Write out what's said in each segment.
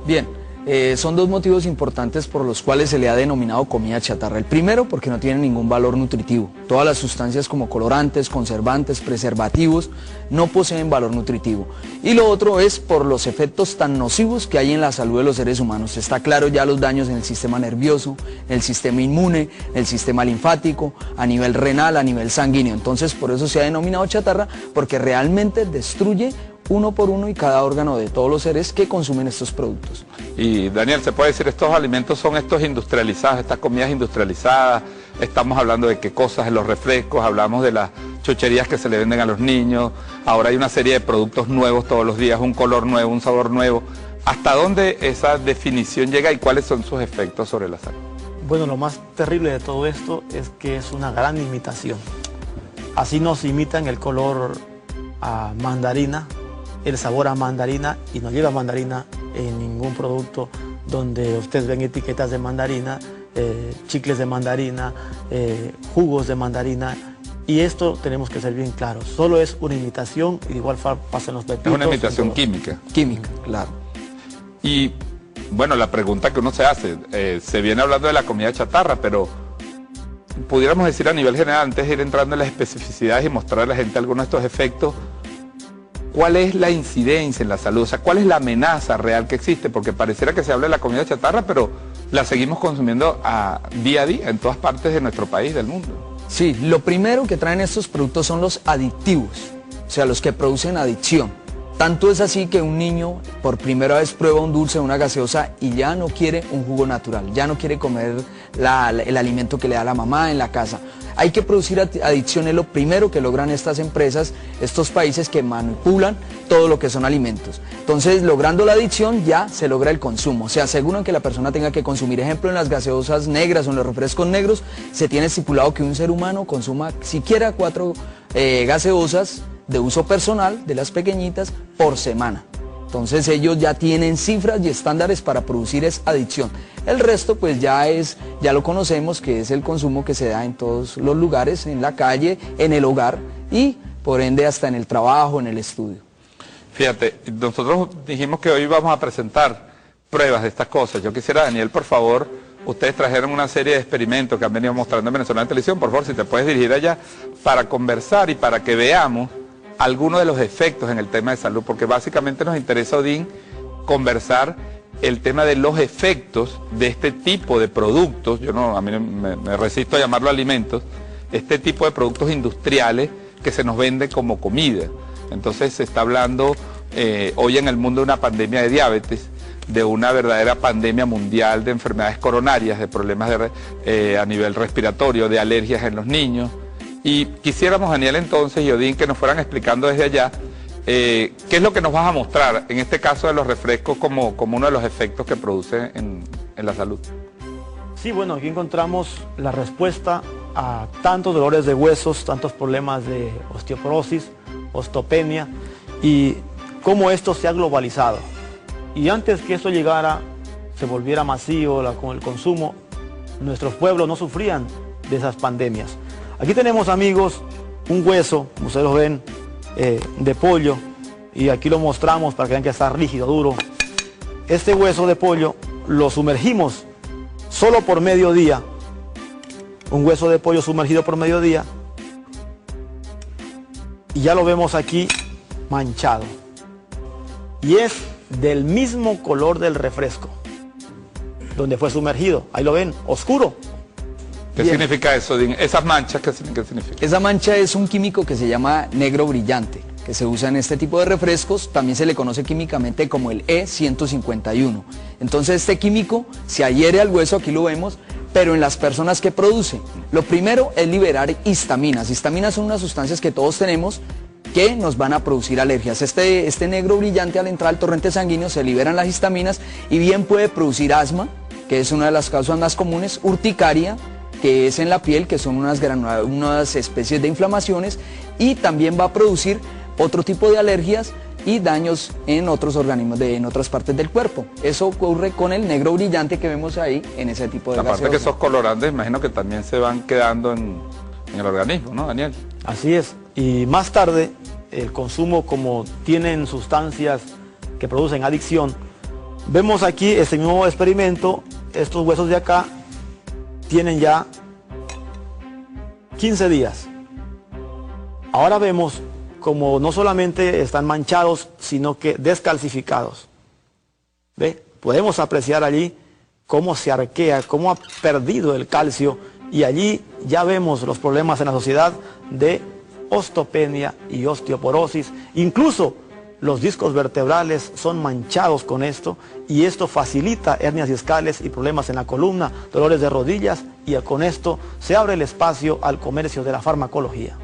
Bien, son dos motivos importantes por los cuales se le ha denominado comida chatarra. El primero, porque no tiene ningún valor nutritivo. Todas las sustancias como colorantes, conservantes, preservativos, no poseen valor nutritivo. Y lo otro es por los efectos tan nocivos que hay en la salud de los seres humanos. Está claro ya los daños en el sistema nervioso, en el sistema inmune, en el sistema linfático, a nivel renal, a nivel sanguíneo. Entonces, por eso se ha denominado chatarra, porque realmente destruye uno por uno y cada órgano de todos los seres que consumen estos productos. Y Daniel, ¿se puede decir estos alimentos son estos industrializados, estas comidas industrializadas? Estamos hablando de qué cosas, en los refrescos, hablamos de las chucherías que se le venden a los niños, ahora hay una serie de productos nuevos todos los días, un color nuevo, un sabor nuevo. ¿Hasta dónde esa definición llega y cuáles son sus efectos sobre la salud? Bueno, lo más terrible de todo esto es que es una gran imitación. Así nos imitan el color a mandarina, el sabor a mandarina, y no lleva mandarina en ningún producto donde ustedes ven etiquetas de mandarina, chicles de mandarina, jugos de mandarina, y esto tenemos que ser bien claros, solo es una imitación, y de igual forma pasan los pepitos. Es una imitación química. Química, claro. Y bueno, la pregunta que uno se hace, se viene hablando de la comida chatarra, pero pudiéramos decir a nivel general, antes de ir entrando en las especificidades y mostrar a la gente algunos de estos efectos, ¿cuál es la incidencia en la salud? O sea, ¿cuál es la amenaza real que existe? Porque pareciera que se habla de la comida chatarra, pero la seguimos consumiendo día a día en todas partes de nuestro país, del mundo. Sí, lo primero que traen estos productos son los adictivos, o sea, los que producen adicción. Tanto es así que un niño por primera vez prueba un dulce, una gaseosa, y ya no quiere un jugo natural, ya no quiere comer el alimento que le da la mamá en la casa. Hay que producir adicción, es lo primero que logran estas empresas, estos países que manipulan todo lo que son alimentos. Entonces, logrando la adicción ya se logra el consumo, se aseguran que la persona tenga que consumir. Ejemplo, en las gaseosas negras o en los refrescos negros se tiene estipulado que un ser humano consuma siquiera 4 gaseosas de uso personal, de las pequeñitas, por semana. Entonces ellos ya tienen cifras y estándares para producir esa adicción. El resto pues ya lo conocemos, que es el consumo que se da en todos los lugares, en la calle, en el hogar y por ende hasta en el trabajo, en el estudio. Fíjate, nosotros dijimos que hoy vamos a presentar pruebas de estas cosas. Yo quisiera, Daniel, por favor, ustedes trajeron una serie de experimentos que han venido mostrando en Venezolana Televisión. Por favor, si te puedes dirigir allá para conversar y para que veamos algunos de los efectos en el tema de salud, porque básicamente nos interesa, Odín, conversar el tema de los efectos de este tipo de productos. A mí me resisto a llamarlo alimentos, este tipo de productos industriales que se nos venden como comida. Entonces se está hablando hoy en el mundo de una pandemia de diabetes, de una verdadera pandemia mundial de enfermedades coronarias, de problemas a nivel respiratorio, de alergias en los niños. Y quisiéramos, Daniel, entonces, y Odín, que nos fueran explicando desde allá, ¿qué es lo que nos vas a mostrar, en este caso de los refrescos, como uno de los efectos que produce en la salud? Sí, bueno, aquí encontramos la respuesta a tantos dolores de huesos, tantos problemas de osteoporosis, osteopenia, y cómo esto se ha globalizado. Y antes que esto llegara, se volviera masivo con el consumo, nuestros pueblos no sufrían de esas pandemias. Aquí tenemos, amigos, un hueso, como ustedes lo ven, de pollo, y aquí lo mostramos para que vean que está rígido, duro. Este hueso de pollo lo sumergimos solo por mediodía, un hueso de pollo sumergido por mediodía, y ya lo vemos aquí manchado. Y es del mismo color del refresco, donde fue sumergido. Ahí lo ven, oscuro. ¿Qué significa eso, Odín? ¿Esas manchas qué significa? Esa mancha es un químico que se llama negro brillante, que se usa en este tipo de refrescos. También se le conoce químicamente como el E151. Entonces este químico se adhiere al hueso, aquí lo vemos, pero en las personas que produce. Lo primero es liberar histaminas. Histaminas son unas sustancias que todos tenemos que nos van a producir alergias. Este negro brillante, al entrar al torrente sanguíneo se liberan las histaminas y bien puede producir asma, que es una de las causas más comunes, urticaria, que es en la piel, que son unas especies de inflamaciones, y también va a producir otro tipo de alergias y daños en otros organismos, en otras partes del cuerpo. Eso ocurre con el negro brillante que vemos ahí en ese tipo de gaseosa. Aparte que esos colorantes, imagino que también se van quedando en el organismo, ¿no, Daniel? Así es, y más tarde el consumo, como tienen sustancias que producen adicción, Vemos aquí este mismo experimento, estos huesos de acá tienen ya 15 días. Ahora vemos como no solamente están manchados, sino que descalcificados. ¿Ve? Podemos apreciar allí cómo se arquea, cómo ha perdido el calcio, y allí ya vemos los problemas en la sociedad de osteopenia y osteoporosis. Incluso los discos vertebrales son manchados con esto, y esto facilita hernias discales y problemas en la columna, dolores de rodillas, y con esto se abre el espacio al comercio de la farmacología.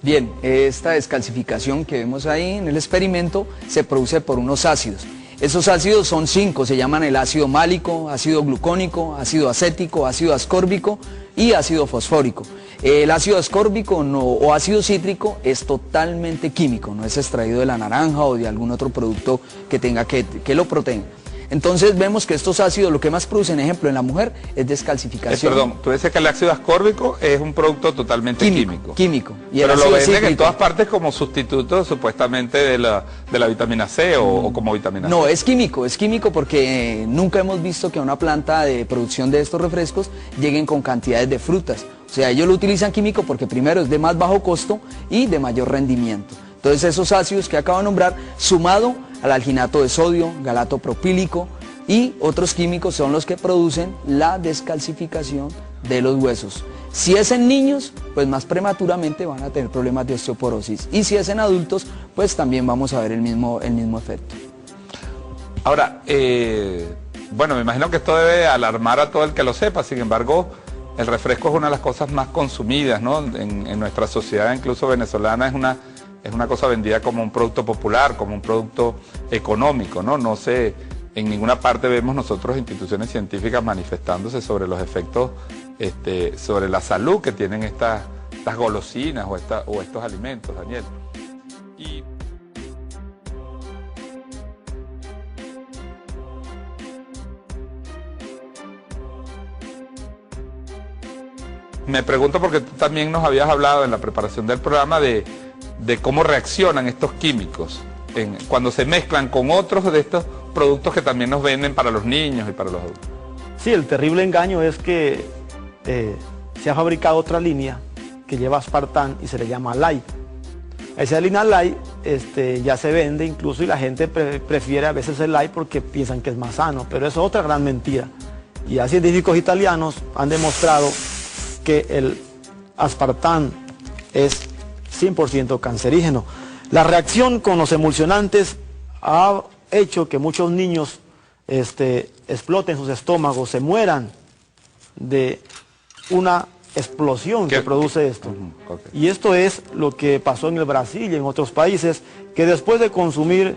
Bien, esta descalcificación que vemos ahí en el experimento se produce por unos ácidos. Esos ácidos son 5, se llaman el ácido málico, ácido glucónico, ácido acético, ácido ascórbico y ácido fosfórico. El ácido ascórbico o ácido cítrico es totalmente químico, no es extraído de la naranja o de algún otro producto que tenga que lo protenga. Entonces vemos que estos ácidos lo que más producen, ejemplo, en la mujer es descalcificación. Perdón, tú dices que el ácido ascórbico es un producto totalmente químico. Químico. Y pero lo venden cítrico en todas partes como sustituto supuestamente de la vitamina C o como vitamina C. No, es químico porque nunca hemos visto que a una planta de producción de estos refrescos lleguen con cantidades de frutas. O sea, ellos lo utilizan químico porque primero es de más bajo costo y de mayor rendimiento. Entonces esos ácidos que acabo de nombrar, sumado al alginato de sodio, galato propílico y otros químicos son los que producen la descalcificación de los huesos. Si es en niños, pues más prematuramente van a tener problemas de osteoporosis, y si es en adultos, pues también vamos a ver el mismo efecto. Ahora, bueno, me imagino que esto debe alarmar a todo el que lo sepa, sin embargo, el refresco es una de las cosas más consumidas, ¿no? En nuestra sociedad, incluso venezolana, es una cosa vendida como un producto popular, como un producto económico, ¿no? No sé, en ninguna parte vemos nosotros instituciones científicas manifestándose sobre los efectos, sobre la salud que tienen estas golosinas o estos alimentos, Daniel. Y me pregunto, porque tú también nos habías hablado en la preparación del programa de cómo reaccionan estos químicos cuando se mezclan con otros de estos productos que también nos venden para los niños y para los adultos. Sí, el terrible engaño es que se ha fabricado otra línea que lleva aspartán y se le llama Light. Esa línea Light ya se vende incluso, y la gente prefiere a veces el Light porque piensan que es más sano, pero eso es otra gran mentira. Y ya científicos italianos han demostrado que el aspartán es 100% cancerígeno. La reacción con los emulsionantes ha hecho que muchos niños exploten sus estómagos, se mueran de una explosión que produce esto. Okay. Y esto es lo que pasó en el Brasil y en otros países, que después de consumir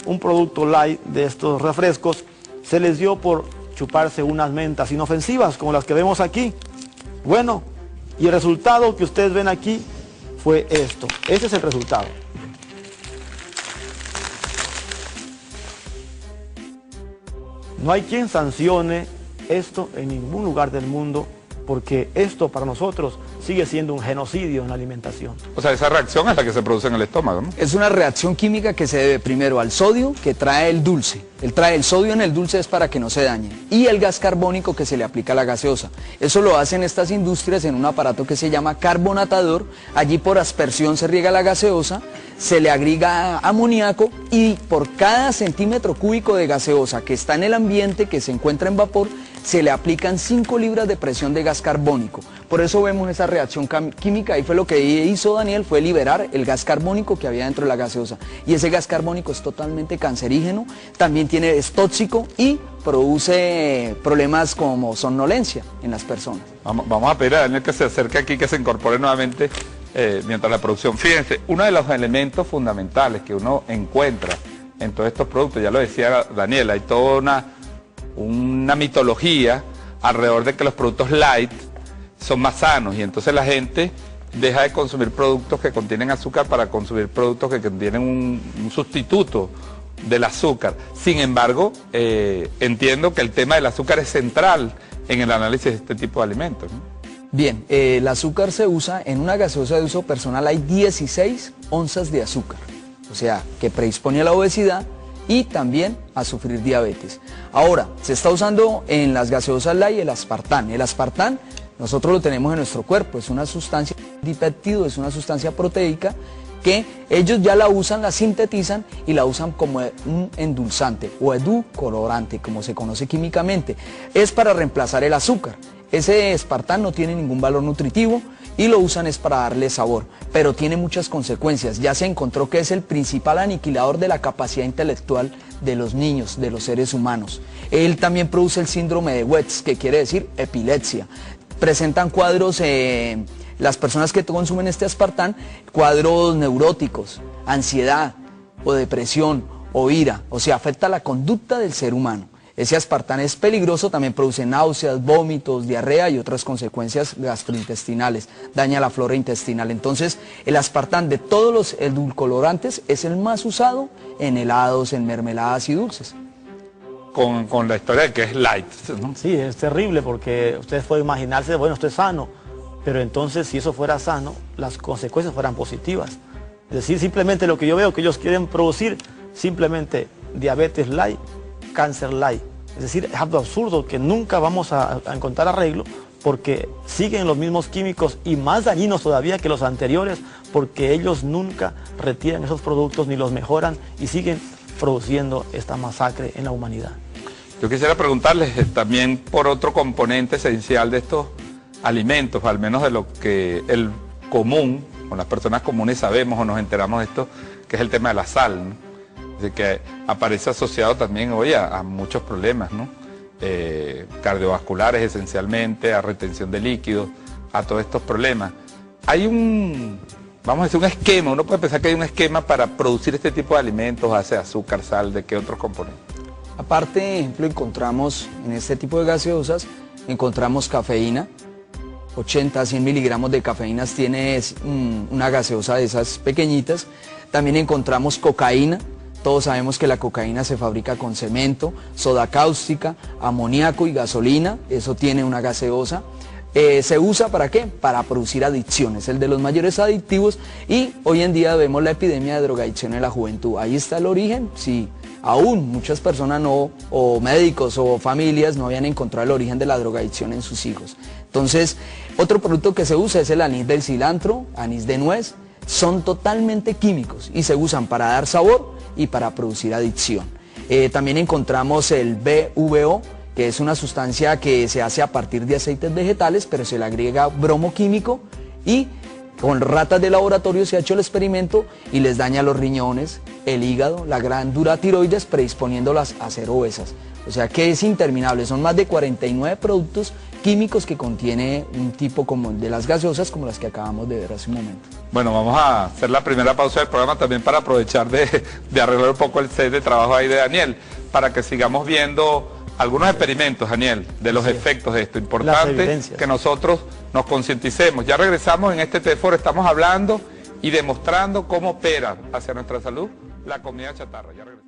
un producto light de estos refrescos, se les dio por chuparse unas mentas inofensivas como las que vemos aquí. Bueno, y el resultado que ustedes ven aquí fue esto. Ese es el resultado. No hay quien sancione esto en ningún lugar del mundo, porque esto para nosotros sigue siendo un genocidio en la alimentación. O sea, esa reacción es la que se produce en el estómago, ¿no? Es una reacción química que se debe primero al sodio que trae el dulce. Él trae el sodio en el dulce es para que no se dañe, y el gas carbónico que se le aplica a la gaseosa. Eso lo hacen estas industrias en un aparato que se llama carbonatador. Allí por aspersión se riega la gaseosa, se le agrega amoníaco, y por cada centímetro cúbico de gaseosa que está en el ambiente, que se encuentra en vapor, se le aplican 5 libras de presión de gas carbónico. Por eso vemos esa reacción química, y fue lo que hizo Daniel, fue liberar el gas carbónico que había dentro de la gaseosa. Y ese gas carbónico es totalmente cancerígeno, también es tóxico y produce problemas como somnolencia en las personas. Vamos a pedir a Daniel que se acerque aquí, que se incorpore nuevamente mientras la producción. Fíjense, uno de los elementos fundamentales que uno encuentra en todos estos productos, ya lo decía Daniel, hay toda una mitología alrededor de que los productos light son más sanos, y entonces la gente deja de consumir productos que contienen azúcar para consumir productos que contienen un sustituto del azúcar. Sin embargo, entiendo que el tema del azúcar es central en el análisis de este tipo de alimentos, ¿no? Bien, el azúcar se usa en una gaseosa de uso personal, hay 16 onzas de azúcar, o sea, que predispone a la obesidad y también a sufrir diabetes. Ahora, se está usando en las gaseosas light el aspartán. El aspartán nosotros lo tenemos en nuestro cuerpo, es una sustancia dipéptido, es una sustancia proteica que ellos ya la usan, la sintetizan y la usan como un endulzante o edulcorante, como se conoce químicamente. Es para reemplazar el azúcar. Ese aspartán no tiene ningún valor nutritivo y lo usan es para darle sabor, pero tiene muchas consecuencias. Ya se encontró que es el principal aniquilador de la capacidad intelectual de los niños, de los seres humanos. Él también produce el síndrome de West, que quiere decir epilepsia. Presentan cuadros, las personas que consumen este aspartán, cuadros neuróticos, ansiedad o depresión o ira, o sea, afecta la conducta del ser humano. Ese aspartán es peligroso, también produce náuseas, vómitos, diarrea y otras consecuencias gastrointestinales, daña la flora intestinal. Entonces, el aspartán de todos los edulcorantes es el más usado en helados, en mermeladas y dulces. Con la historia de que es light, ¿no? Sí, es terrible porque ustedes pueden imaginarse, bueno, esto es sano, pero entonces si eso fuera sano, las consecuencias fueran positivas. Es decir, simplemente lo que yo veo que ellos quieren producir, simplemente diabetes light, cáncer light. Es decir, es algo absurdo que nunca vamos a encontrar arreglo porque siguen los mismos químicos y más dañinos todavía que los anteriores porque ellos nunca retiran esos productos ni los mejoran y siguen produciendo esta masacre en la humanidad. Yo quisiera preguntarles también por otro componente esencial de estos alimentos, al menos de lo que el común, o las personas comunes sabemos o nos enteramos de esto, que es el tema de la sal, ¿no? De que aparece asociado también hoy a muchos problemas, ¿no? Cardiovasculares esencialmente, a retención de líquidos, a todos estos problemas. Hay vamos a decir, un esquema, uno puede pensar que hay un esquema para producir este tipo de alimentos, hace azúcar, sal, ¿de qué otros componentes? Aparte, ejemplo, encontramos en este tipo de gaseosas, encontramos cafeína, 80 a 100 miligramos de cafeína tiene una gaseosa de esas pequeñitas. También encontramos cocaína. Todos sabemos que la cocaína se fabrica con cemento, soda cáustica, amoníaco y gasolina. Eso tiene una gaseosa. ¿Se usa para qué? Para producir adicciones, el de los mayores adictivos, y hoy en día vemos la epidemia de drogadicción en la juventud. Ahí está el origen, sí. Aún muchas personas o médicos o familias no habían encontrado el origen de la drogadicción en sus hijos. Entonces, otro producto que se usa es el anís del cilantro, anís de nuez. Son totalmente químicos y se usan para dar sabor y para producir adicción. También encontramos el BVO, que es una sustancia que se hace a partir de aceites vegetales, pero se le agrega bromo químico y con ratas de laboratorio se ha hecho el experimento y les daña los riñones, el hígado, la glándula tiroides, predisponiéndolas a ser obesas. O sea que es interminable, son más de 49 productos químicos que contiene un tipo como de las gaseosas como las que acabamos de ver hace un momento. Bueno, vamos a hacer la primera pausa del programa también para aprovechar de arreglar un poco el set de trabajo ahí de Daniel, para que sigamos viendo algunos experimentos, Daniel, de los efectos de esto. Importante que nosotros nos concienticemos. Ya regresamos en este T4, estamos hablando y demostrando cómo opera hacia nuestra salud la comida chatarra. Ya regresamos.